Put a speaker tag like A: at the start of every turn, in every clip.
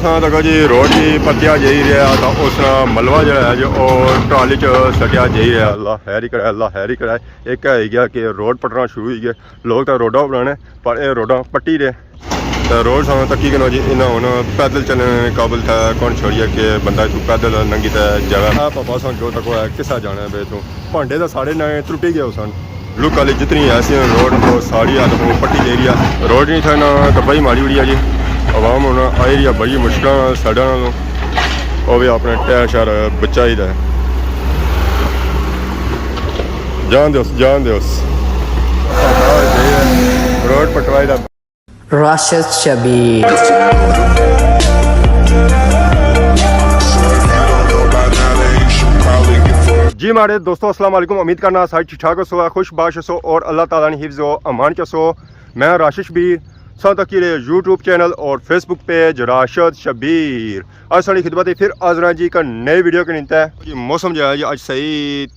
A: ਥਾਂ ਤੱਕ ਜੀ ਰੋਡ ਹੀ ਪੱਟਿਆ ਜਾਈ ਰਿਹਾ ਤਾਂ ਉਸ ਨਾਲ ਮਲਵਾ ਜਿਹੜਾ ਹੈ ਜੀ ਉਹ ਟਰਾਲੀ 'ਚ ਸਟਿਆ ਜਾਈ ਰਿਹਾ। ਅੱਲਾ ਹੈਰੀ ਕਰਾਏ, ਅੱਲਾ ਹੈਰੀ ਕਰਾਏ। ਇੱਕ ਹੈ ਗਿਆ ਕਿ ਰੋਡ ਪੱਟਣਾ ਸ਼ੁਰੂ ਹੋ ਗਏ। ਲੋਕ ਤਾਂ ਰੋਡਾਂ ਬਣਾਉਣੇ पर ये रोडा पट्टी रे तो रोड सां तकी कनो जी इन्हें हुन पैदल चलने काबिल था कौन छोड़िए कि बंदा इतू पैदल नंगी तो जगह पापा सन जो तक है किसा जाना है बेतू भांडे तो साढ़े नए त्रुटी गए सन लुक वाली जितनी ऐसी रोड तो साड़ी आद पट्टी दे रही है रोड नहीं था ना तबाही मारी उड़ी है जी आवाम हुन आई रही है बड़ी मुश्किल साढ़ा नालों वो भी अपने टैर शहर बचाई दा जान दोस रोड पटवाई दा
B: Rashid Shabir
A: जी हमारे दोस्तों अस्सलाम वालेकुम। उम्मीद करना सारे ठीक ठाक हो खुश बाश हो और अल्लाह ताला ने हिफ्ज़ व अमान चसो। मैं राशिद शबीर तकीरे यूट्यूब चैनल और फेसबुक पेज राशिद शबीर आज सारी खिदमत फिर हाज़र जी का नए वीडियो के नीता है कि मौसम जो है जी आज सही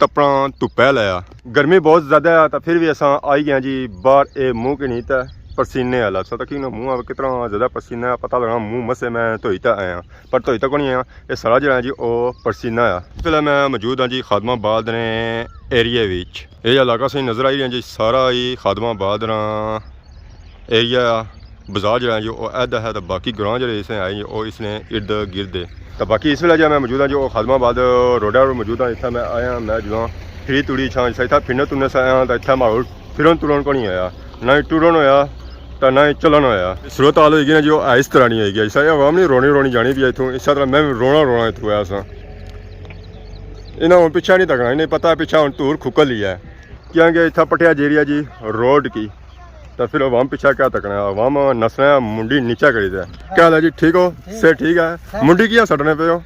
A: तपना धुप्पै लाया गर्मी बहुत ज़्यादा है तो फिर भी असा आई गए जी बाहर ये मुँह के नीता है पसीने वाला सा तक मुँह कितना ज़्यादा पसीना पता लगा मुँह मसे मैं धोईता आया पर धोईता को नहीं आया ये सारा जो है जी वो पसीना आ फिलहाल मैं मौजूद हाँ जी खादमाबाद ने एरिए ये इलाका सही नज़र आई रहा जी सारा ही खादमाबाद एरिया बाजार जो है जो ऐदा है तो बाकी ग्रां जो इसने आए जी वो इसने इर्द गिर्द तो बाकी इस वे जो मैं मौजूद हाँ जो खादमाबाद रोडा पर मौजूद हाँ इतना मैं आया मैं जो फिरी तुड़ी छां इतना फिरने तुरने से आया तो इतना माहौल फिरन तुरन को नहीं आया ना ही टुरन होया तो ना ही चलन होया सूरत हाल होगी ना जो इस तरह नहीं होगी ऐसा आवाम नहीं रोनी जानी भी इतों इस तरह मैं रोना इतों आया सा इन्हें हम पिछा नहीं तकना इन्हें पता पिछा हम धूर खुकल लिया है क्योंकि इतना पटिया जेरिया जी रोड की तो फिर अवाम पीछा क्या तकना है अवाम नसना है मुंडी नीचा करी दे क्या हाल है जी ठीक हो से ठीक है मुंडी क्या सटने पे हो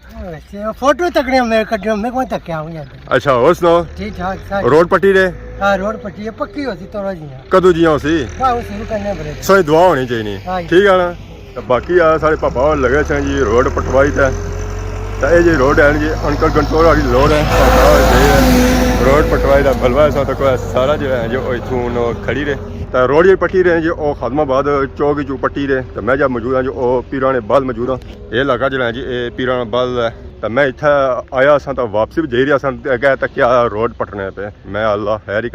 C: फोटो तकने में कड्डियों में कोई तक आऊं यार
A: अच्छा और सुनाओ
C: ठीक ठाक
A: रोड पट्टी रे
C: हां रोड पट्टी है पक्की होती तो रोज ही
A: कदू जिया होसी
C: वाह शुरू करने पड़े
A: सही दुआ होनी चाहिए ठीक है ना तो बाकी आ सारे पापा लगे थे जी रोड पटवाई था तो ये जी रोड है जी अंकल कंट्रोल वाली रोड है रोड पटवाई का बलवा सा तक सारा जो है जो इथों खड़ी रहे तो रोड जी पट्टी रहे जी वो खादमाबाद चौक चू पट्टी रहे तो मैं जब मौजूद हाँ जो वो पीराने बाल मौजूद हाँ ये इलाका जो है जी ये पीराना बाल है तो मैं इतना आया सा तो वापसी भी जा रहा सा अगर तक क्या रोड पटने पे मैं अल्लाह हैरी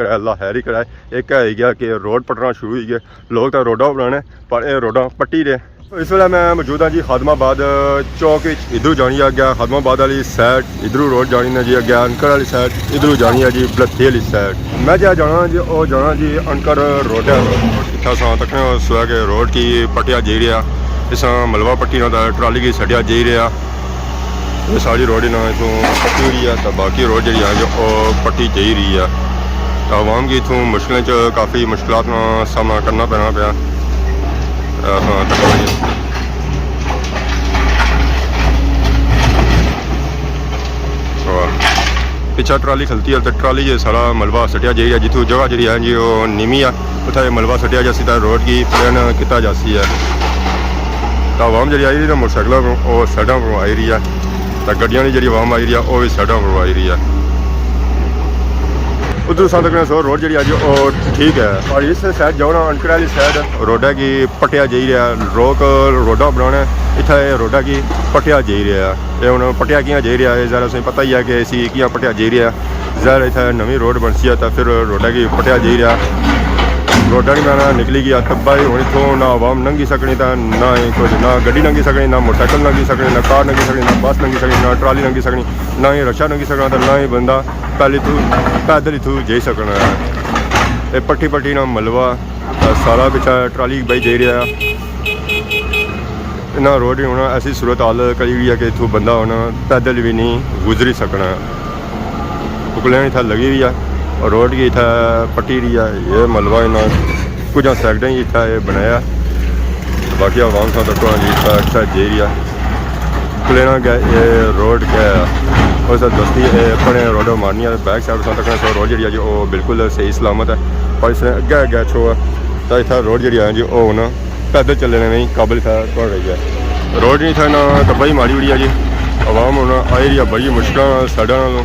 A: कराए एक है गया कि रोड पटना शुरू हो गए लोग तो रोडा बनाने पर ये रोडा पट्टी रहे इस वे मैं मौजूद हाँ जी खादमाबाद चौक इधरों जानी अगर खादमाबाद वाली सैड इधरों रोड जानी है जी अगर अनकर वाली सैड इधरों जानी है जी बलथी वाली सैड मैं जो जाना जी वो जाना जी अनकर रोड है इतना सा तक सुहा के रोड की पटिया जा रहा इस मलवा पट्टी ना ट्राली की सटिया जा रहा ये सारी रोड ना इतों पट्टी हुई है तो बाकी रोड जी है जो पट्टी जा रही है तो आवाम की इतों मुश्किलों काफ़ी मुश्किल का सामना करना पैना पाया हाँ पिछा ट्राली खलती है तो ट्राली जो सारा मलबा सटिया जा जितों जगह जी है जी वो नीमी है उतना मलबा सटिया जासी तो रोड की प्लान किया जासी है तो आवाम जी आई रही है मोटरसाइकिलों को वो साइडों पर आई रही है तो गड्डियों की जी आवाम आई रही है वो भी साइडों पर आई रही है उधर सा तक सो रोड जी अज और ठीक है और इस साइड जाओ ना अनकर वाली साइड रोडा की पटिया जा रहा रोक रोडा बनाना इतना रोडा की पटिया जा रहा है ये हूँ पटिया किं जा रहा है ज़रा तुम्हें पता ही है कि इसी किं पटिया जा रहा है ज़रा इतना नवी रोड बनसी है तो फिर रोडा की पटिया जा रहा रोडा नहीं मैं निकली गया तब्बा ही हूँ इतों ना आवाम नंगी सकनी तो ना ही कुछ ना गड्डी नंगी सकनी ना मोटरसाइकिल नंगी सकनी ना कार नंगी सकनी ना बस नंगी सकनी ना ट्राली नंगी सकनी ना ही रक्षा नंगी सकना तो ना ही बंदा पैदल इतों जा सकना है ये पट्टी ना मलवा सारा पिछा ट्राली बई जा रहा इन्ना रोड ही होना ऐसी सूरत हाल करी हुई है कि इतों बंदा होना पैदल भी नहीं गुजरी सकना उकलियाँ इतना लगी हुई है और रोड की इतना पट्टी रही है ये मलबा इन्ना कुछ सैकड़ें ही इतना ये बनाया बाकी आवाम सा तक जी इतना अच्छा जा रही है प्लेना गया ये रोड क्या है उस दस्ती अपने रोड मारनी है बैक साइड सा तक रोड जी वो बिल्कुल सही सलामत है पर इसने अगे छो तो इतना रोड जी है जी वो ना पैदल चलने नहीं काबिल था तो रही है रोड नहीं था ना तबाही मारी उड़ी है जी आवाम हूँ आई रही है बड़ी मुश्किल साढ़ा नालों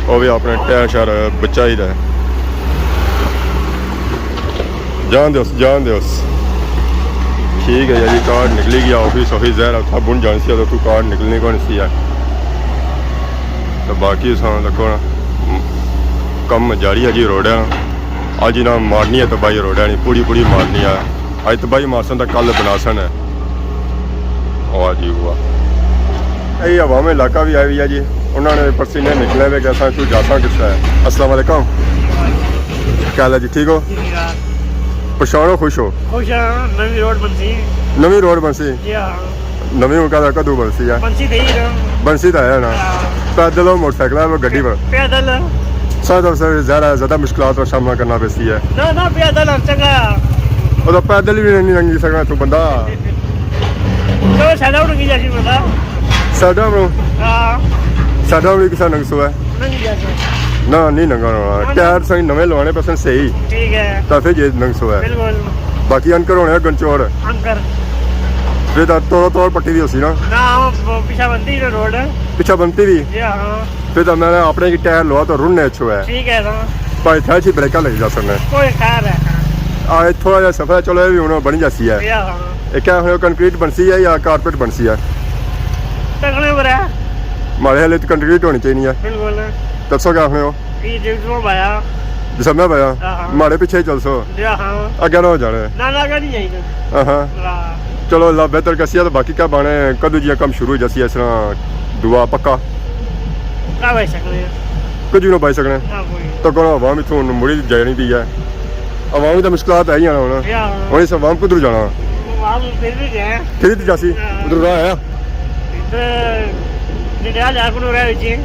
A: वो भी अपने टैर शहर बचाई दा जान दोस ठीक है जी कार निकली गया ऑफिस ऑफिस जहर उठा बुन जानी सी तो कार निकलनी कौन सी है तो बाकी देखो कम जारी है जी रोड अज ना मारनी है तबाही रोड नहीं पूरी पूरी मारनी है अज तबाही मारसन तो कल बनासन है वाह जी वाह यही हवा में इलाका भी आई हुई है जी उन्होंने पसीने निकले हुए कैसा तू जाता किस है अस्सलाम वालेकुम क्या हाल है जी ठीक हो पछाणो खुश हो
D: खुश हाँ नवी रोड बनसी
A: नवी रोड बनसी
D: जी हाँ
A: नवी मुका कदू बनसी है
D: बनसी दे ही
A: बनसी तो है ना पैदल और मोटरसाइकिल है गड्डी पर
D: पैदल
A: सादा से ज़्यादा मुश्किलात का सामना करना पैसी है
D: ना पैदल चंगा
A: वो तो पैदल भी नहीं लंघी सकना तू बंदा
D: तो सादा उड़गी जैसी बता
A: साडा में
D: हाँ
A: साडा भी किसा नंगसो है
D: नहीं जैसे
A: ना नहीं नंगा टायर सही नवे लवाने पसंद सही
D: ठीक है
A: तो फिर ये नंगसो है
D: बिल्कुल
A: बाकी अनकर होने गंचौड़
D: अंकर
A: फिर तो तोड़ पट्टी भी होसी ना
D: ना वो पीछा बनती है रोड
A: पिछा बनती भी
D: जी हाँ
A: फिर तो मैंने अपने की टायर लवा तो रुनने अच्छो है
D: ठीक है तो
A: भाई था अच्छी ब्रेका लग जा सकने
D: कोई कार है
A: आज थोड़ा जा सफर चलो ये भी उन्होंने बनी जाती है
D: जी हाँ
A: ये क्या है कंक्रीट बनसी है या कारपेट बनसी है
D: तगड़े पर है
A: हमारे हाल तो कंक्रीट होनी चाहिए है
D: बिल्कुल
A: दसो क्या आखने हो
D: ये जो भाया
A: जिस मैं भाया
D: हाँ।
A: हमारे पीछे ही चल सो
D: जी हाँ
A: अगे ना हो जाने
D: ना नहीं चाहिए
A: हाँ चलो अल्लाह बेहतर कसिया तो बाकी क्या बने कदू जी कम शुरू जैसी इस तरह दुआ पक्का
D: क्या भाई सकते
A: कुछ ना पाई सकने
D: ना कोई
A: तो कौन अवाम इतों मुड़ी जानी दी है अवाम की तो मुश्किलात है ही आना हूँ
D: जी हाँ
A: हूँ इस अवाम कुदर जाना
D: वहाँ फिर भी गए
A: फिर तो जासी उधर राह है
D: इधर जिधर जा को रहा है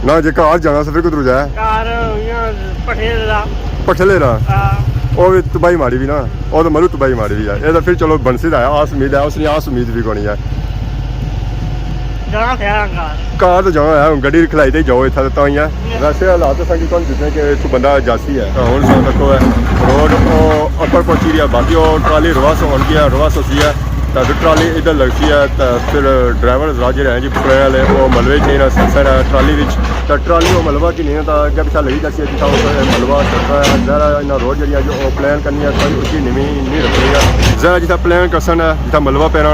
A: ना जे घर जाना फिर कुदर जाए
D: कार यहाँ पठे दा
A: पठले रहा वो भी तबाही मारी भी ना वो तो मलू तबाही मारी भी है ये तो फिर चलो बनसी है आस उम्मीद है उसने आस उम्मीद भी कोनी है
D: जाना था
A: कार तो जाना है गड्डी खिलाई ते जाओ इतना तो ही है वैसे हालात संगी कौन जितने कि तू बंदा जासी है हूँ सा तको है रोड अपर पहुंची रही है बाकी वो ट्राली रवास हो गया रवास होती है तो फिर ट्राली इधर लगती है तो फिर ड्राइवर राजे रहे जी पकड़े वाले वो मलबे च नहीं सर है ट्राली तो ट्राली वो मलबा की नहीं तो अगर पिछा लगी जाती है जितना मलबा चलता है ज़रा इन्हें रोड जी जो प्लान करनी है कोई उसकी निमी नहीं रखनी है ज़रा जितना प्लान करसन है जितना मलबा पैना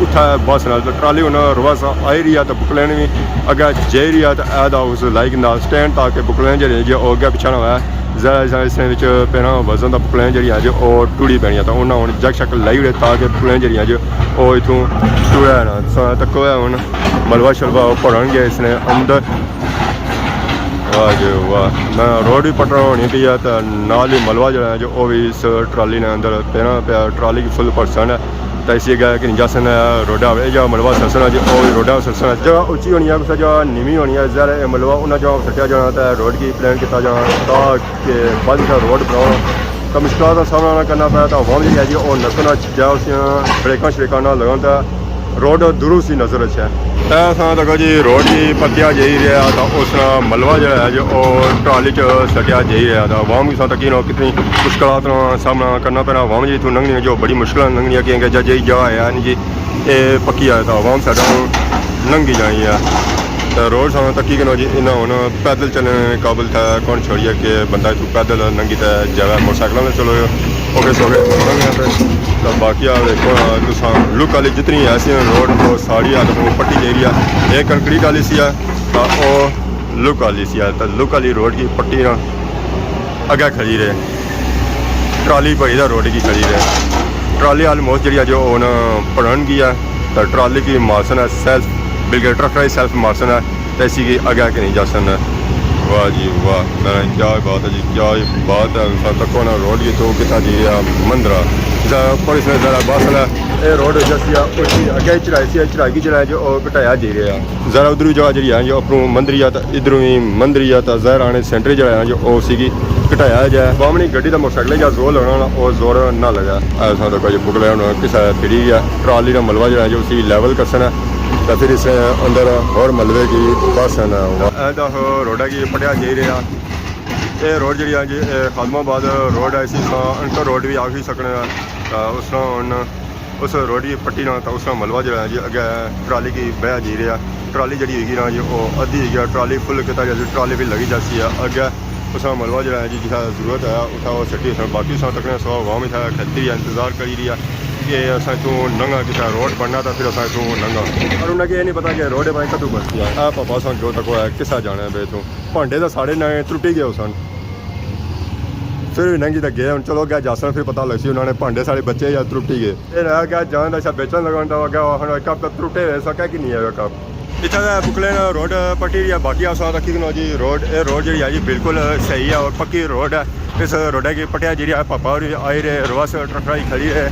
A: उठा है बस ना तो ट्राली उन्हें रवास आई रही है तो बुकलैन भी अगर जाई रही है तो ऐदा उस लाइक ना स्टैंड ताकि बुकलैन जी जो अगर पिछा ना होया ज़रा इस पैना वजन का बुकलैन जी जो टूड़ी पैनी है तो उन्हें हूँ जग शक लाई ओड़े ताकि बुकलैन जी जो इतों टूड़ा है ना तको है हूँ मलबा शलबा भरन गया इसने अंदर वाह जी वाह मैं रोड भी पटना होनी पी है तो नाल ही मलबा जो है जो वो भी इस ट्राली ने अंदर पैना पे ट्राली की फुल परसन है तो इसी गया कि जासन रोडा जो मलबा सरसन है जो रोडा सरसन है जगह उच्ची होनी है कुछ जगह नीवी होनी है ज़रा मलबा उन्हें जो सटिया जाना तो रोड की प्लान किया जाना ताकि बाद रोड बनाओ तो मुश्किल का सामना ना करना पाया तो अवाम जी है जी वो नसना जाओ ब्रेक श्रेका ना लगा रोड दूरों सी नज़र अच्छा है ऐसा देखो जी रोड की पत्तिया जाई रहा तो उस मलबा जो है जो ट्राली च सटिया जाई रहा था अवाम के साथ कितनी मुश्किल का सामना करना पैना अवाम जी इतों लंघनी जो बड़ी मुश्किल लंघनी है कि जी जा है नहीं जी ये पक्की है तो अवाम साढ़ा लंघी जानी है तो रोड सामने तकी कनो जी इन्हें हूँ पैदल चलने काबिल था कौन छोड़िए कि बंदा इतों पैदल लंघी तो जाए मोटरसाइकिलों में चलो ओके सो तो बाकी देखो लुक वाली जितनी ऐसी रोड वो साड़ी है तो पट्टी जा रही है एक कंक्रीट वाली सी है तो वो लुक वाली सी है तो लुक वाली रोड की पट्टी ना अगे खड़ी रहे ट्राली भाई का रोड की खड़ी रहे ट्राली आलमोस्ट जी जो पढ़न की है तो ट्राली की मार्सन है सेल्फ बिल्कुल ट्रक का सेल्फ मार्सन है तो इसी की अगे के नहीं जा सकना वाह जी वाह मैं क्या बात है जी क्या बात है तको ना रोड की तो कितना जी मंदरा पर इसमें ज़रा बस है ये रोड जैसी उसकी अगे चढ़ाई की चढ़ाई जो घटाया जी रहा ज़रा उधर भी जगह जी है जो अपनों मंदिर या इधरों भी मंदिर या ज़हर आने सेंटर जगह जो उसी घटाया जाए बामनी गड्डी का मोटरसाइकिल या जोर लगना वो जोर ना लगा ऐसा तो कोई बुकले किसा फिरी है ट्राली का मलबा जो है जो उसी लेवल करसन है तो फिर इस अंदर और मलबे की बस है ना रोडा की पटिया जा रहा ये रोड जी जी खादमाबाद रोड है इसी अंकर रोड भी आ ही सकने उस उस रोड की पट्टी ना तो उस मलबा जो है जी अगे ट्राली की बह जी रहा ट्राली जी होगी ना जी वो अद्धी गया ट्राली फुल किया जाए ट्राली भी लगी जाती है अगे उस मलबा जो है जी जितना जरूरत है उठा वो सटी बाकी तक सौ गाँव में था खत्ती है इंतजार करी रही है कि असां इत्थूं नंगा किसा रोड बनना था फिर असां इत्थूं नंगा पर उन्हें ये नहीं पता कि रोड भाई कदों बनती है आ पापा सन जो तक है किसा जाना है बे तू भांडे तो साढ़े नए त्रुटी गए सन फिर भी नंगी तक गए हम चलो क्या जासन फिर पता लग सी उन्होंने भांडे साढ़े बच्चे या त्रुटी गए ये रहा क्या जान का बेचन लगा अगर कप त्रुटे हुए सका कि नहीं है कप इतना बुकले रोड पट्टी है बाकी असा तक जी रोड ये रोड जी है जी बिल्कुल सही है और पक्की रोड है इस रोडे की पटिया जी पापा और आई रहे रवास ट्रक खड़ी है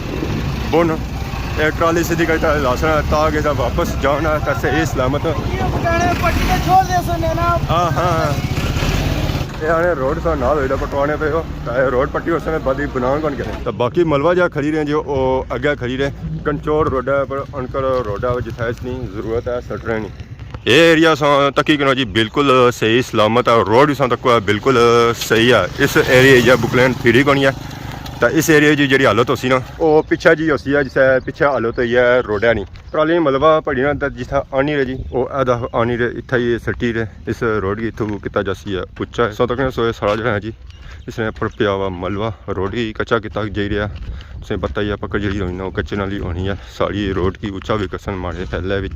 A: बुन एक ट्राली सीधी करता लासना ताकि वापस जाना तो सही सलामत हाँ हाँ ये रोड सा नाल होइदा पटवाने पे हो रोड पट्टी उस समय बदी बनान कौन करे तो बाकी मलबा जा खड़ी रहे जो अगे खड़ी रहे कंचोर रोड पर अनकर रोड जिथे नहीं जरूरत है सटरे नहीं ये एरिया सा तकी कनो जी बिल्कुल सही सलामत है रोड सा तक बिल्कुल सही है इस एरिया बुकलैंड फिरी कोनी है तो इस एरिया की जी हालत होसी ना वो पिछा जी होसी है जिसे पिछे हालत हुई है रोडा नहीं ट्राली मलबा पड़ी ना जिथा आनी रहे जी वो आधा आनी रहे इतना ही सट्टी रहे इस रोड की इतों किता जासी है उच्चा है सौ तक सोए सारा जो है जी इसने पर पिया हुआ मलबा रोड ही कच्चा किता जाई रहा उसे पता ही है पकड़ जी होनी वो कच्चे नाल ही होनी है सारी रोड की उच्चा विकसन मारे फैले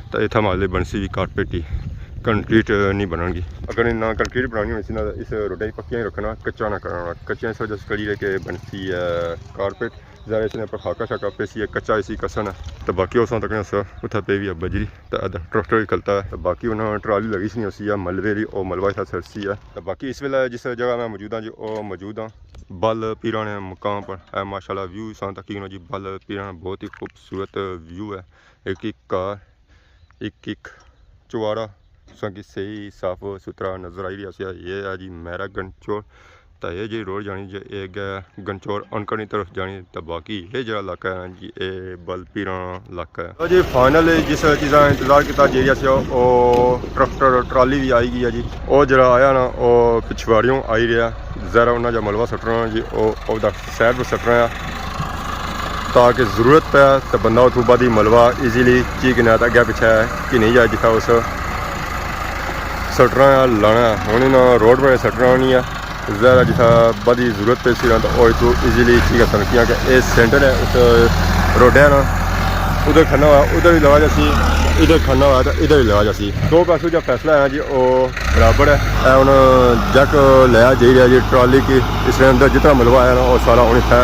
A: तो इतना माले बनसी भी कारपेट ही कंक्रीट नहीं बनाएगी अगर ना कंक्रीट बनानी होनी ना इस रोडा ही पक्कियां ही रखना कच्चा ना करना कच्चा इस वजह से करी रहे कि बनसी है कारपेट ज़्यादा इसने पर खाका शाका पेसी है कच्चा इसी कसन है तो बाकी उस तक उतना पे भी है बजरी तो ट्रैक्टर ही खलता है तो बाकी उन्होंने ट्राली लगी सी उसी है मलबे की और मलबा इतना सरसी है तो बाकी इस वेले जिस जगह मैं मौजूद हाँ जी वो मौजूद हाँ बल पीराने मुकाम पर है माशाल्लाह व्यू सा तक जी बल पीराना बहुत ही खूबसूरत व्यू है एक कार एक चुवाड़ा की सही साफ सुथरा नज़र आई रहा ये है जी मेरा गंचोर तो ये जी रोड जानी जो एक गंचोर अनकनी तरफ जानी तो बाकी ये जो इलाका है जी ये बलपीराना इलाका है तो जी फाइनल जिस चीज़ा इंतजार किया जेरिया से वो ट्रैक्टर ट्राली भी आई गई है जी वो जरा आया ना वो पिछवाड़ियों आई रहा ज़रा उन्हें जो मलबा सटना जी वो सैड पर सटना ताकि जरूरत पे तो बंदा उतों बाद ही मलबा ईजीली चीक ना अगे पिछे कि नहीं जाए जिथा उस सटना लाना हूँ ना रोड पर सटना नहीं है ज़्यादा जिथा बड़ी जरूरत पे सी तो वो इतों ईजीली चीक कर क्योंकि ये सेंटर है उस रोड है ना उधर खन्ना हुआ उधर भी लगा जासी इधर खन्ना हुआ तो इधर भी लगा जासी दो पासों जो फैसला है जी वो बराबर है हूँ जक लिया जा रहा जी ट्राली की इसके अंदर जितना मलबा है ना वो सारा हूँ इतना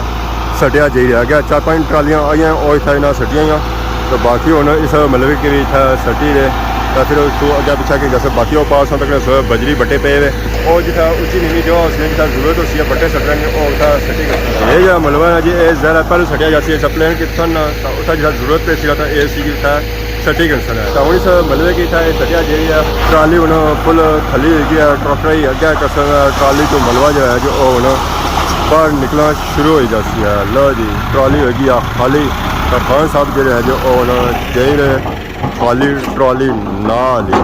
A: सटिया जा रहा गया 4-5 ट्रालियाँ आई वो इतना इन्हें सटिया तो बाकी हूँ इस मलबे की भी इतना सटी रहे तो फिर उसको अगर पिछा के जैसे बाकी वो पास तक बजरी बट्टे पे हुए और जितना उची नीवी जो उसमें जितना जरूरत होती है बट्टे सट रहे और उतना सटी ये जो मलबा है जी ये ज़्यादा पहले सटिया जाती है सप्लेन की ना तो उतना जितना जरूरत पे सी ए सी की था सटी कंसन है तो इस मलबे की था सटिया जी है ट्राली हूँ फुल खली हुई है ट्रैक्टर ही अगे कसन ट्राली तो मलबा जो है जो हूँ बाहर निकलना शुरू हो जाती है लो जी ट्राली होगी खाली तो खान साहब जो है जो जा रहे खाली ट्राली ना ली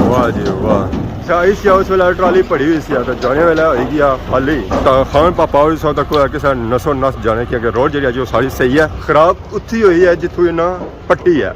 A: वाह जी वाह अच्छा इस उस वेला ट्राली पड़ी हुई सी तो जाने वाला होगी खाली तो खान पापा और सौ तक किसी नसो नस जाने की रोड जी जो सारी सही है खराब उत्थी हुई है जितों इन्हें पट्टी है